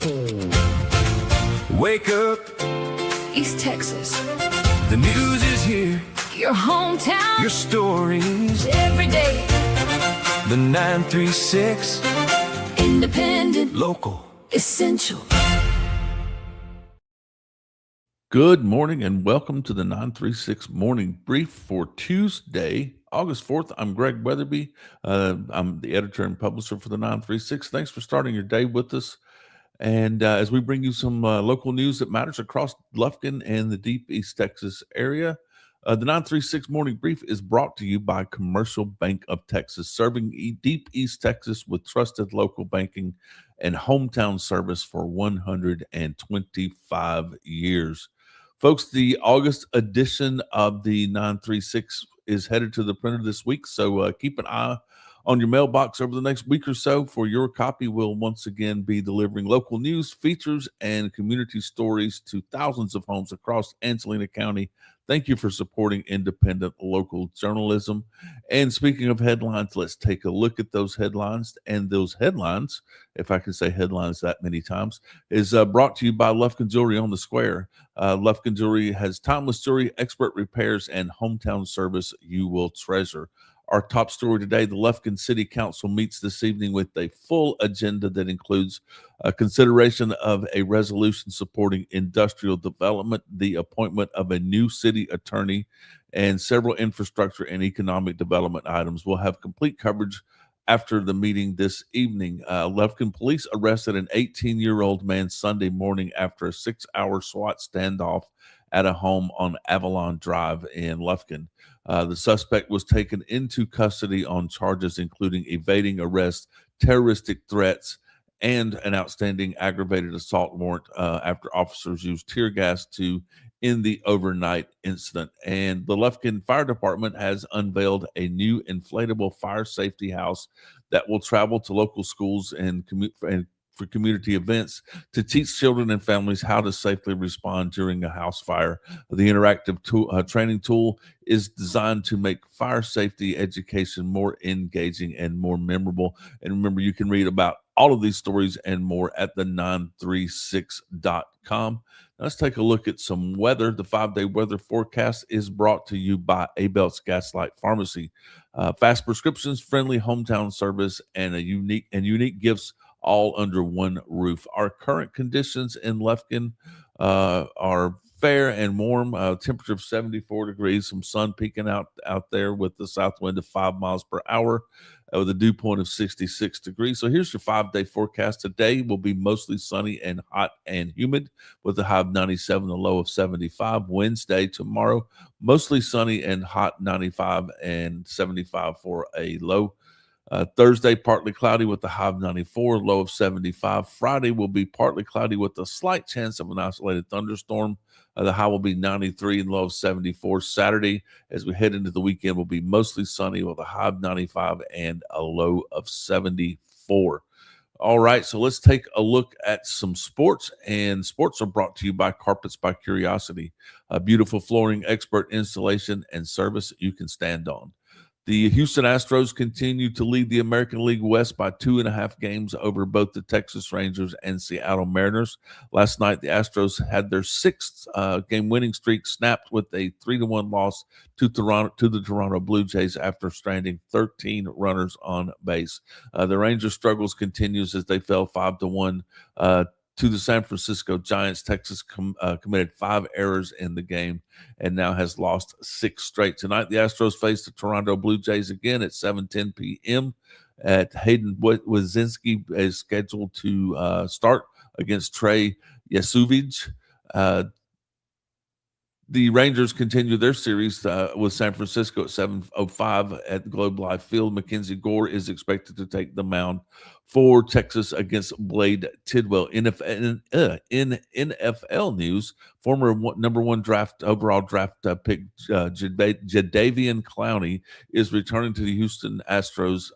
Wake up, East Texas, the news is here. your hometown, Your stories, every day. the 936 Independent, Local. essential. Good morning and welcome to the 936 Morning Brief for Tuesday, August 4th. I'm Greg Weatherby. I'm the editor and publisher for the 936. Thanks for starting your day with us. And as we bring you some local news that matters across Lufkin and the deep East Texas area, the 936 Morning Brief is brought to you by Commercial Bank of Texas, serving deep East Texas with trusted local banking and hometown service for 125 years. Folks, the August edition of the 936 is headed to the printer this week, so keep an eye on your mailbox over the next week or so for your copy. We'll once again be delivering local news, features, and community stories to thousands of homes across Angelina County. Thank you for supporting independent local journalism. And speaking of headlines, let's take a look at those headlines. And those headlines, if I can say headlines that many times, is brought to you by Lufkin Jewelry on the Square. Lufkin Jewelry has timeless jewelry, expert repairs, and hometown service you will treasure. Our top story today, the Lufkin City Council meets this evening with a full agenda that includes a consideration of a resolution supporting industrial development, the appointment of a new city attorney, and several infrastructure and economic development items. We'll have complete coverage after the meeting this evening. Lufkin police arrested an 18-year-old man Sunday morning after a 6-hour SWAT standoff at a home on Avalon Drive in Lufkin. The suspect was taken into custody on charges including evading arrest, terroristic threats, and an outstanding aggravated assault warrant after officers used tear gas to end the overnight incident. And the Lufkin Fire Department has unveiled a new inflatable fire safety house that will travel to local schools and for community events to teach children and families how to safely respond during a house fire. The interactive training tool is designed to make fire safety education more engaging and more memorable. And remember, you can read about all of these stories and more at the 936.com. Let's take a look at some weather. The 5-day weather forecast is brought to you by Abel's Gaslight Pharmacy. Fast prescriptions, friendly hometown service, and unique gifts all under one roof. Our current conditions in Lufkin are fair and warm, temperature of 74 degrees, some sun peeking out there with the south wind of 5 miles per hour with a dew point of 66 degrees. So here's your 5-day forecast. Today will be mostly sunny and hot and humid with a high of 97, a low of 75. Wednesday, tomorrow, mostly sunny and hot, 95 and 75 for a low. Thursday, partly cloudy with a high of 94, low of 75. Friday will be partly cloudy with a slight chance of an isolated thunderstorm. The high will be 93 and low of 74. Saturday, as we head into the weekend, will be mostly sunny with a high of 95 and a low of 74. All right, so let's take a look at some sports, and sports are brought to you by Carpets by Curiosity, a beautiful flooring, expert installation, and service you can stand on. The Houston Astros continue to lead the American League West by 2.5 games over both the Texas Rangers and Seattle Mariners. Last night, the Astros had their 6th game winning streak snapped with a 3-1 loss to the Toronto Blue Jays after stranding 13 runners on base. The Rangers' struggles continues as they fell 5-1 to the San Francisco Giants. Texas committed 5 errors in the game and now has lost 6 straight. Tonight, the Astros face the Toronto Blue Jays again at 7:10 p.m. at Hayden Wazinski is scheduled to start against Trey Yasuvich. The Rangers continue their series with San Francisco at 7:05 at the Globe Life Field. Mackenzie Gore is expected to take the mound for Texas against Blade Tidwell. In NFL news, former number 1 overall draft pick Jadeveon Clowney is returning to the Houston Astros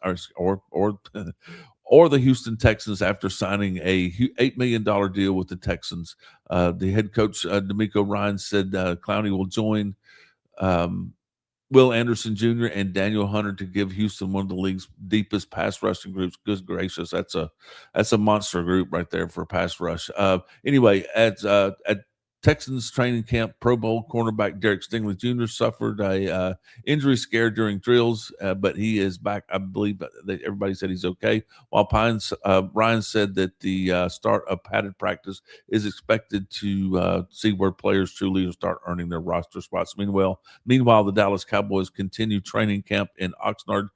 or the Houston Texans after signing a $8 million deal with the Texans. The head coach, D'Amico Ryan, said Clowney will join Will Anderson Jr. and Daniel Hunter to give Houston one of the league's deepest pass rushing groups. Good gracious, that's a monster group right there for pass rush. Anyway, at Texans training camp, Pro Bowl cornerback Derek Stingley Jr. suffered a injury scare during drills, but he is back. I believe that everybody said he's okay. While Ryan said that the start of padded practice is expected to see where players truly start earning their roster spots. Meanwhile, the Dallas Cowboys continue training camp in Oxnard,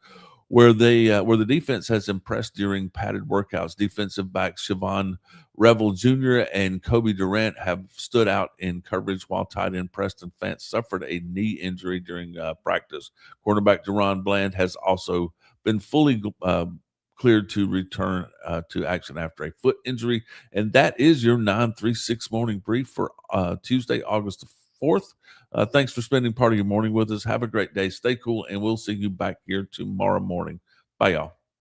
where the defense has impressed during padded workouts. Defensive backs Siobhan Revel Jr. and Kobe Durant have stood out in coverage, while tight end Preston Fant suffered a knee injury during practice. Quarterback Deron Bland has also been fully cleared to return to action after a foot injury. And that is your 936 morning brief for Tuesday, August 4th. Thanks for spending part of your morning with us. Have a great day. Stay cool, and we'll see you back here tomorrow morning. Bye, y'all.